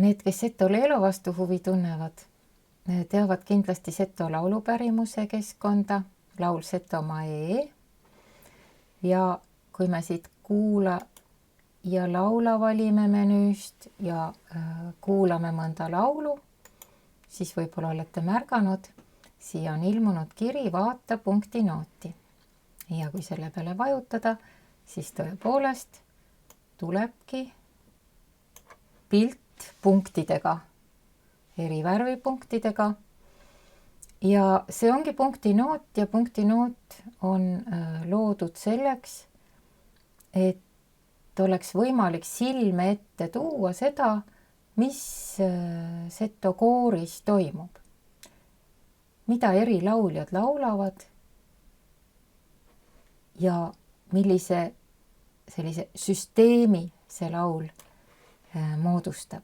Need, kes Seto Leelo vastu huvi tunnevad, teavad kindlasti Seto laulupärimuse keskkonda, laul Setomaa.ee. Ja kui me siit kuula ja laula valime menüüst ja kuulame mõnda laulu, siis võib-olla olete märganud, siia on ilmunud kiri vaata punkti nooti. Ja kui selle peale vajutada, siis tõepoolest tulebki pilt punktidega, eri värvipunktidega. Ja see ongi punktinoot ja punktinoot on loodud selleks, et oleks võimalik silme ette tuua seda, mis Seto kooris toimub. Mida eri lauljad laulavad ja millise sellise süsteemi see laul moodustab.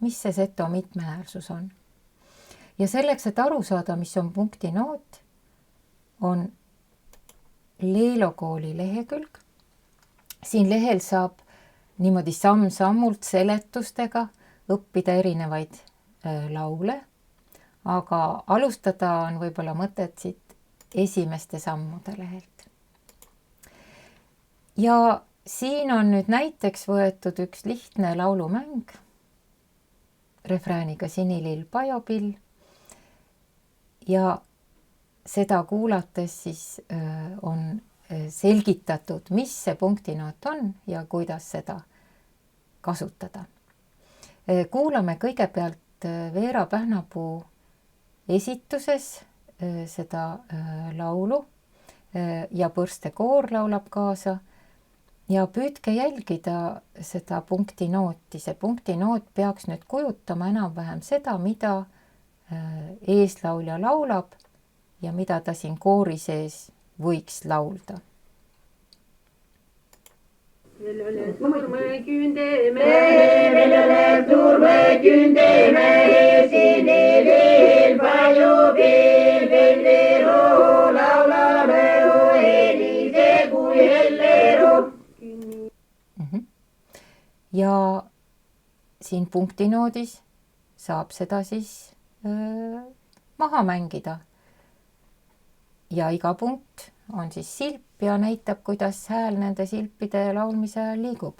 Mis see Seto mitmeäärsus on? Ja selleks, et aru saada, mis on punktinoot, on Leelo kooli lehekülg. Siin lehel saab niimoodi samm-sammult seletustega õppida erinevaid laule, aga alustada on võib-olla mõtet siit esimeste sammude lehelt. Ja siin on nüüd näiteks võetud üks lihtne laulumäng refrääniga Sinilill pajopill. Ja seda kuulates siis on selgitatud, mis see punktinoot on ja kuidas seda kasutada. Kuulame kõigepealt Veera Pähnapuu esituses seda laulu ja Põrste koor laulab kaasa ja püüdke jälgida seda punktinooti. See punktinoot peaks nüüd kujutama enam-vähem seda, mida eeslaulja laulab ja mida ta siin koori sees võiks laulda. Veljole turme kündeme, sinilill pajupill, Leelo laulame helise kui hellero. Ja siin punktinoodis saab seda siis maha mängida. Ja iga punkt on siis silp ja näitab, kuidas hääl nende silpide laulmise ajal liigub.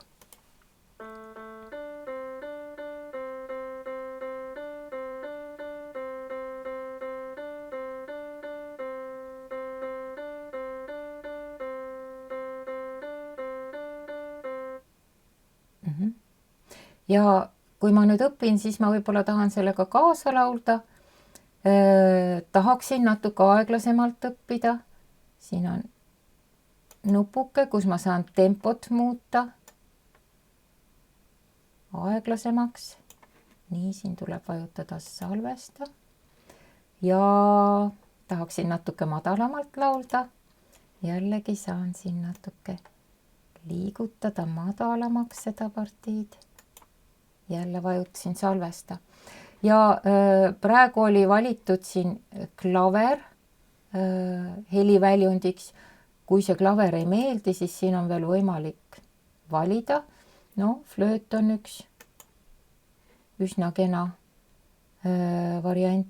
Ja kui ma nüüd õpin, siis ma võib-olla tahan sellega kaasa laulda. Tahaksin natuke aeglasemalt õppida. Siin on nupuke, kus ma saan tempot muuta aeglasemaks. Nii, siin tuleb vajutada salvesta. Ja tahaksin natuke madalamalt laulda. Jällegi saan siin natuke liigutada madalamaks seda partiid. Jälle vajutasin salvesta. Ja praegu oli valitud siin klaver heliväljundiks. Kui see klaver ei meeldi, siis siin on veel võimalik valida. No, flööt on üks üsna kena variant.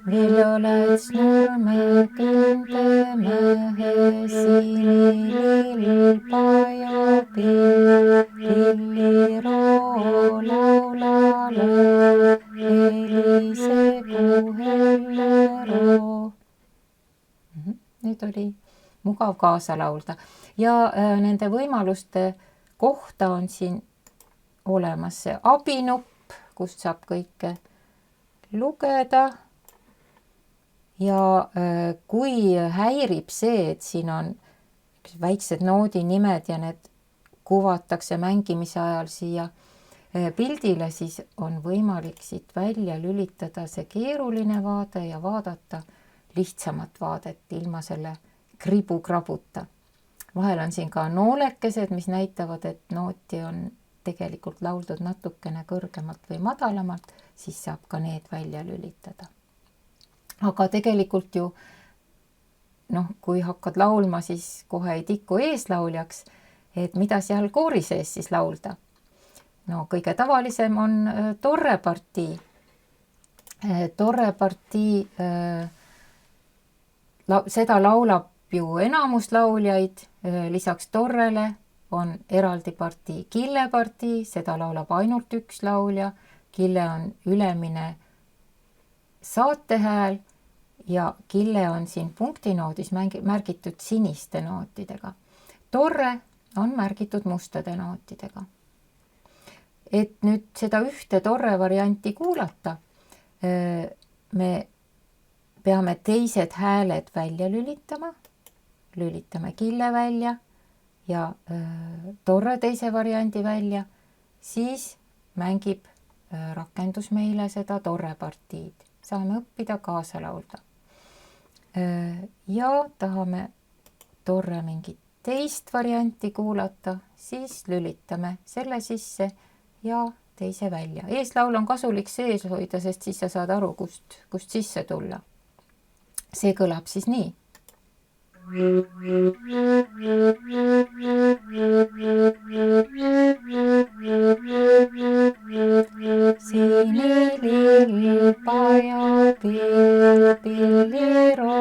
Veljolets nurme kündeme, sinilill pajopill, lilliroo laulale, helise kui hellero. Nüüd oli mugav kaasa laulda. Ja nende võimaluste kohta on siin olemas see abinupp, kust saab kõike lugeda. Ja kui häirib see, et siin on väiksed noodinimed ja need kuvatakse mängimise ajal siia pildile, siis on võimalik siit välja lülitada see keeruline vaade ja vaadata lihtsamat vaadet ilma selle kribu-krabuta. Vahel on siin ka noolekesed, mis näitavad, et nooti on tegelikult lauldud natukene kõrgemalt või madalamalt, siis saab ka need välja lülitada. Aga tegelikult ju, kui hakkad laulma, siis kohe ei tiku eeslauljaks, et mida seal koori sees siis laulda. No kõige tavalisem on torrepartii. Torrepartii, seda laulab ju enamus lauljaid, lisaks torrele on eraldi partii killepartii, seda laulab ainult üks laulja, kille on ülemine saatehääl ja kille on siin punktinoodis märgitud siniste nootidega. Torre on märgitud mustade nootidega. Et nüüd seda ühte torre varianti kuulata, me peame teised hääled välja lülitama, lülitame kille välja ja torre teise variandi välja, siis mängib rakendus meile seda torrepartiid. Saame õppida kaasa laulda. Ja tahame torre mingit teist varianti kuulata, siis lülitame selle sisse ja teise välja. Eeslaul on kasulik sees hoida, sest siis sa saad aru, kust sisse tulla. See kõlab siis nii. Sinilill pajo pilliro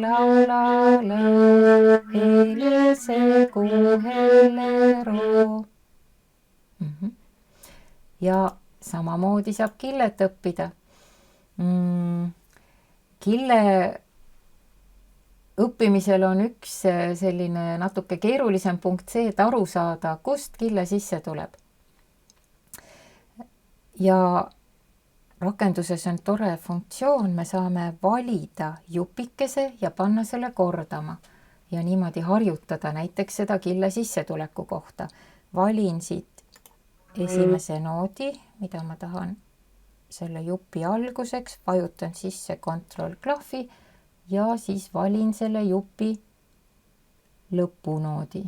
laula lõu, helisegu hellero. Ja samamoodi saab killet õppida. Kille õppimisel on üks selline natuke keerulisem punkt see, et aru saada, kust kille sisse tuleb. Ja rakenduses on tore funktsioon, me saame valida jupikese ja panna selle kordama ja niimoodi harjutada näiteks seda kille sissetuleku kohta. Valin siit esimese noodi, mida ma tahan selle jupi alguseks, vajutan sisse kontrollklahvi ja siis valin selle jupi lõpunoodi.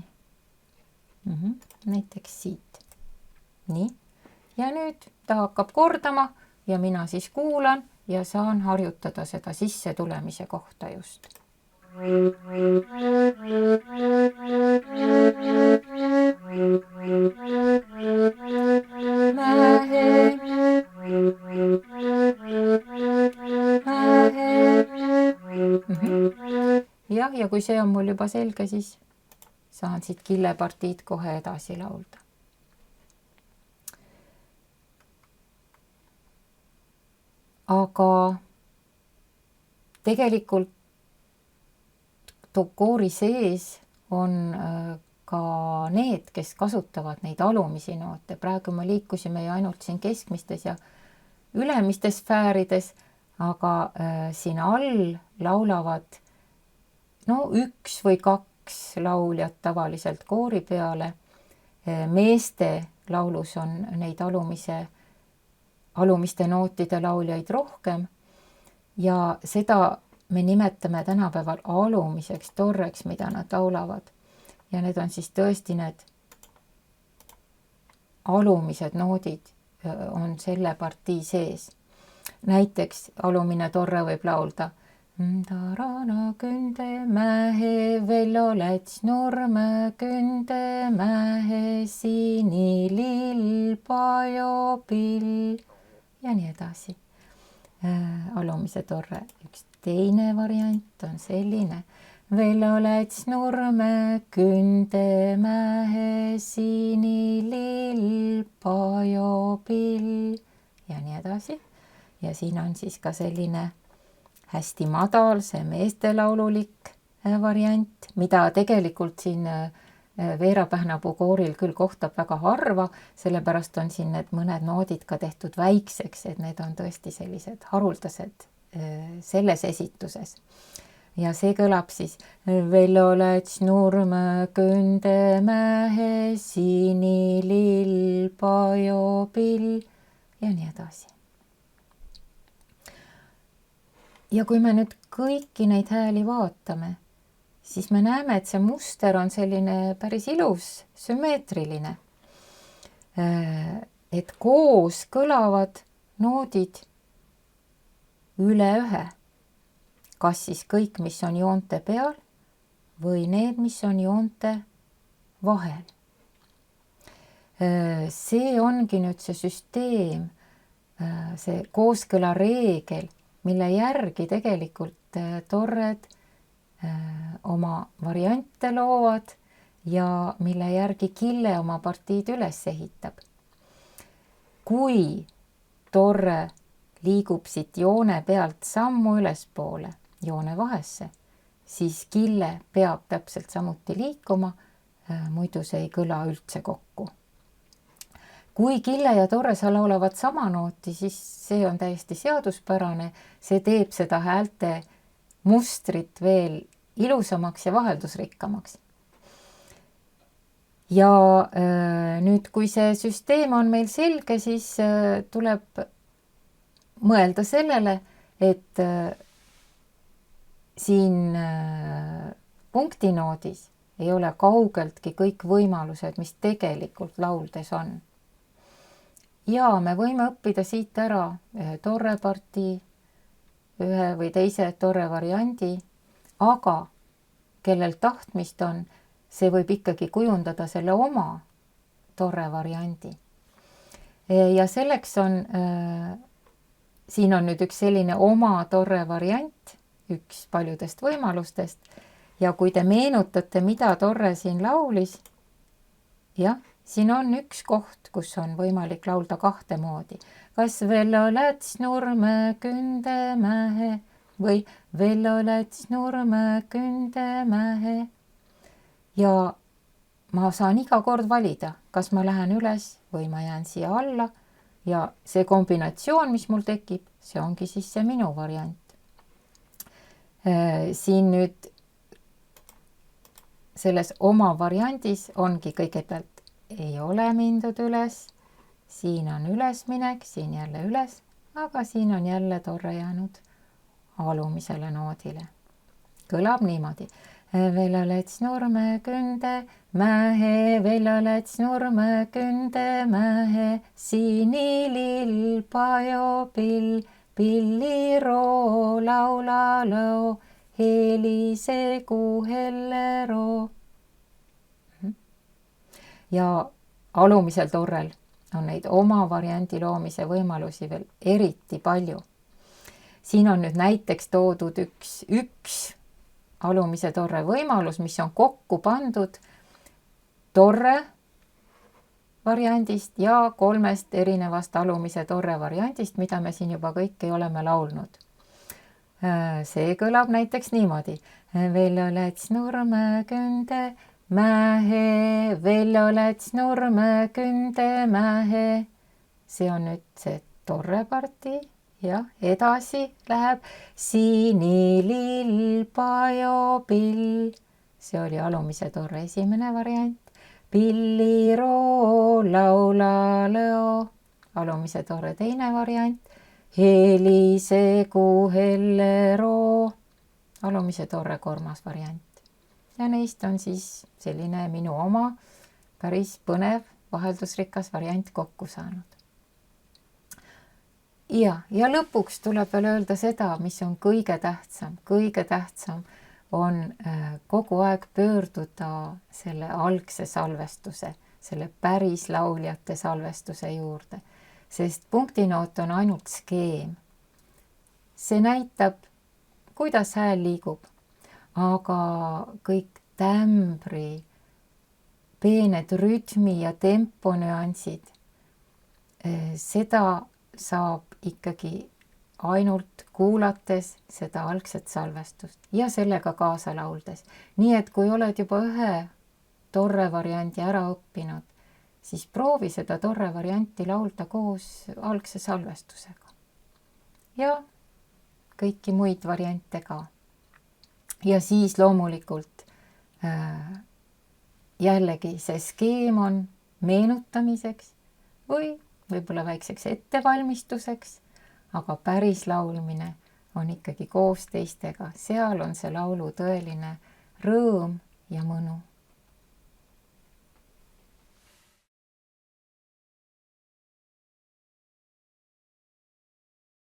Näiteks siit. Nii. Ja nüüd ta hakkab kordama ja mina siis kuulan ja saan harjutada seda sisse tulemise kohta just. Ja kui see on mul juba selge, siis saan siit killepartiid kohe edasi laulda. Aga tegelikult koori sees on ka need, kes kasutavad neid alumisi noote. Praegu me liikusime ju ainult siin keskmistes ja ülemistes sfäärides, aga siin all laulavad üks või kaks lauljat tavaliselt koori peale. Meeste laulus on neid alumiste nootide lauljaid rohkem ja seda me nimetame tänapäeval alumiseks torreks, mida nad laulavad. Ja need on siis tõesti need alumised noodid on selle partii sees. Näiteks alumine torre võib laulda Tarana kündemähe, vello läts nurme kündemähe, sinilill pajo pill ja nii edasi. Alumise torre. Üks teine variant on selline. Vello läts nurme kündemähe, sinilill pajo pill ja nii edasi. Ja siin on siis ka selline hästi madal, see meestelaululik variant, mida tegelikult siin Veerapähnapuu kooril küll kohtab väga harva, sellepärast on siin need mõned noodid ka tehtud väikseks, et need on tõesti sellised haruldased selles esituses. Ja see kõlab siis vello läts nurme kündemähe, sinilill pajo pill ja nii edasi. Ja kui me nüüd kõiki neid hääli vaatame, siis me näeme, et see muster on selline päris ilus, sümmeetriline. Et koos kõlavad noodid üle ühe. Kas siis kõik, mis on joonte peal või need, mis on joonte vahel. See ongi nüüd see süsteem, see kooskõla reegel, mille järgi tegelikult torred oma variante loovad ja mille järgi kille oma partiid üles ehitab. Kui torre liigub siit joone pealt sammu ülespoole joone vahesse, siis kille peab täpselt samuti liikuma, muidu see ei kõla üldse kokku. Kui kille ja torre seal olevat sama nooti, siis see on täiesti seaduspärane, see teeb seda häälte mustrit veel ilusamaks ja vaheldusrikkamaks. Ja nüüd, kui see süsteem on meil selge, siis tuleb mõelda sellele, et siin punktinoodis ei ole kaugeltki kõik võimalused, mis tegelikult lauldes on. Ja me võime õppida siit ära ühe torre partii, ühe või teise torre variandi, aga kellel tahtmist on, see võib ikkagi kujundada selle oma torre variandi. Ja selleks on, siin on nüüd üks selline oma torre variant, üks paljudest võimalustest, ja kui te meenutate, mida torre siin laulis, jah, siin on üks koht, kus on võimalik laulda kahte moodi. Kas Vello läts Nurme Kündemähe või Vello läts Nurme Kündemähe. Ja ma saan iga kord valida, kas ma lähen üles või ma jään siia alla ja see kombinatsioon, mis mul tekib, see ongi siis see minu variant. Siin nüüd selles oma variandis ongi kõigepealt ei ole mindud üles, siin on ülesminek, siin jälle üles, aga siin on jälle torre jäänud alumisele noodile. Kõlab niimoodi. Vello läts Nurme Kündemähe, Vello läts Nurme Kündemähe, sinilill pajopill, pilliroo, laulaloo, helisegu helleroo. Ja alumisel torrel on neid oma variandi loomise võimalusi veel eriti palju. Siin on nüüd näiteks toodud üks alumise torre võimalus, mis on kokku pandud torre variandist ja 3 erinevast alumise torre variandist, mida me siin juba kõiki oleme laulnud. See kõlab näiteks niimoodi. Vello läts Nurme Kündemähe, Vello läts Nurme Kündemähe. See on nüüd see torre partii ja edasi läheb sinilill pajopill. See oli alumise torre esimene variant. Pilliroo, laulaloo, alumise torre teine variant. Helisegu helleroo, alumise torre 3. variant. Ja neist on siis selline minu oma päris põnev vaheldusrikas variant kokku saanud. Ja lõpuks tuleb veel öelda seda, mis on kõige tähtsam. Kõige tähtsam on kogu aeg pöörduda selle algse salvestuse, selle päris lauljate salvestuse juurde. Sest punktinoot on ainult skeem. See näitab, kuidas hääl liigub, aga kõik tämbri, peened rütmi ja tempo nüansid, seda saab ikkagi ainult kuulates seda algset salvestust ja sellega kaasa lauldes. Nii et kui oled juba ühe torre variandi ära õppinud, siis proovi seda torre varianti laulda koos algse salvestusega. Ja kõiki muid variante ka. Ja siis loomulikult jällegi see skeem on meenutamiseks või võib-olla väikseks ettevalmistuseks, aga päris laulmine on ikkagi koos teistega. Seal on see laulu tõeline rõõm ja mõnu.